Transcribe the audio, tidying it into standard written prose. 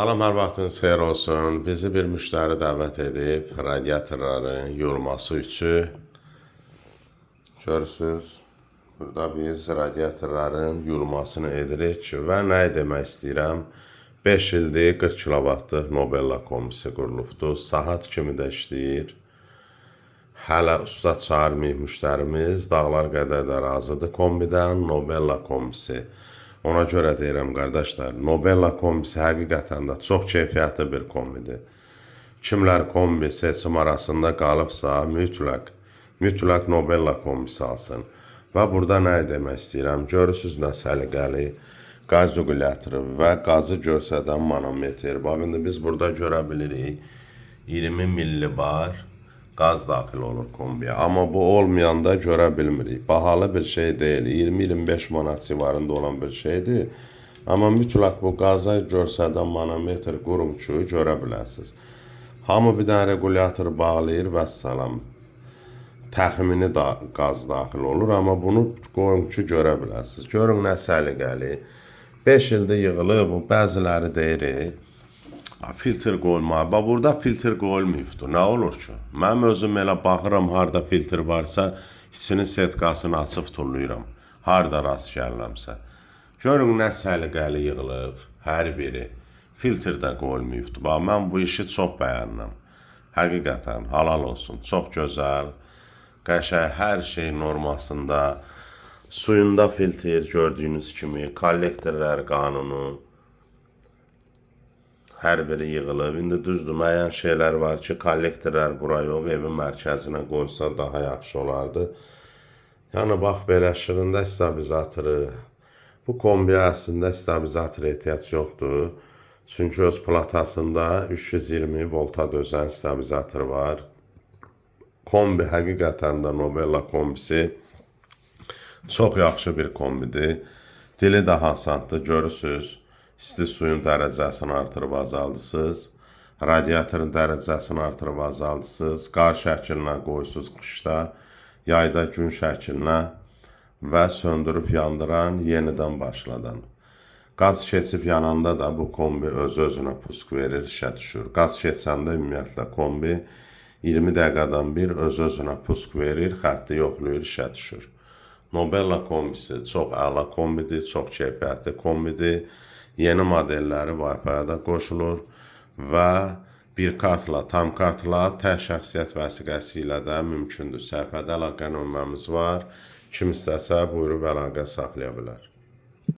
Salam, hər vaxtınız xeyir olsun. Bizi bir müştəri dəvət edib radiatorların yuyulması üçün. Görürsünüz, burada biz radiatorların yuyulmasını edirik və nə demək istəyirəm? 5 ildir 40 kilovatlıq Nobella kombisi qurulubdur. Saat kimi də işləyir. Hələ usta çağırmayıb müştərimiz. Dağlar qədər də razıdır kombidən. Nobella kombisi. Ona görə deyirəm, qardaşlar, Nobella kombisi həqiqətən də çox keyfiyyətli bir kombidir. Kimlər kombi seçim arasında qalıbsa, mütləq Nobella kombisi alsın. Və burada nə demək istəyirəm? Görürsünüz nə səliqəli qaz regulatoru və qazı göstərən manometr. Bax, indi biz burada görə bilirik 20 millibar qaz daxil olur kombiyə. Amma bu olmayanda görə bilmirik. Bahalı bir şey deyil. 20-25 manat civarında olan bir şeydir. Amma mütləq bu qaza göstərən manometr qurun ki, görə biləsiniz. Hamı bir dənə regulyator bağlayır və salam. Təxmini qaz daxil olur. Amma bunu qoyun ki, görə biləsiniz. Görün nə səliqəli. 5 ildə yığılıb, bu bəziləri deyirik. Filtr qoyulmalı. Bax, burada filtr qoyulmayıbdır. Nə olur ki? Mənim özüm elə baxıram, harada filtr varsa, içinin setkasını açıb turluyuram. Harada rast gəlirəmsə. Görün nə səliqəli yığılıb, hər biri. Filtr də qoyulmayıbdır. Bax, mən bu işi çox bəyənirəm. Həqiqətən, halal olsun. Çox gözəl, qəşəng, hər şey normasında. Suyunda filtr gördüyünüz kimi, kollektorlar qanunu. Hər biri yığılıb. İndi düzdür, müəyyən şeylər var ki, kollektorlar bura yox, evin mərkəzinə qoysa daha yaxşı olardı. Yəni, bax, belə şırında stabilizatoru. Bu kombiyə əslində stabilizator ehtiyac yoxdur. Çünki öz platasında 320 volta dözən stabilizator var. Kombi həqiqətən də Nobella kombisi çox yaxşı bir kombidir. Dili daha asandır, görürsünüz. İsti suyun dərəcəsini artırıb azaldısınız. Radiatorun dərəcəsini artırıb azaldısınız. Qar şəklinə qoysunuz qışda, yayda gün şəklinə və söndürüb yandıran, yenidən başladan. Qaz keçib yananda da bu kombi öz-özünə pusk verir, işə düşür. Qaz keçəndə ümumiyyətlə kombi 20 dəqiqədən bir öz-özünə pusk verir, xətti yoxlayır, işə düşür. Nobella kombisi çox əla kombidir, çox keyfiyyətli kombidir. Yeni modelləri Wi-Fi-da qoşulur və bir kartla, tam kartla, tək şəxsiyyət vəsiqəsi ilə də mümkündür. Səhifədə əlaqə nömrəmiz var. Kim istəsə buyurub əlaqə saxlaya bilər.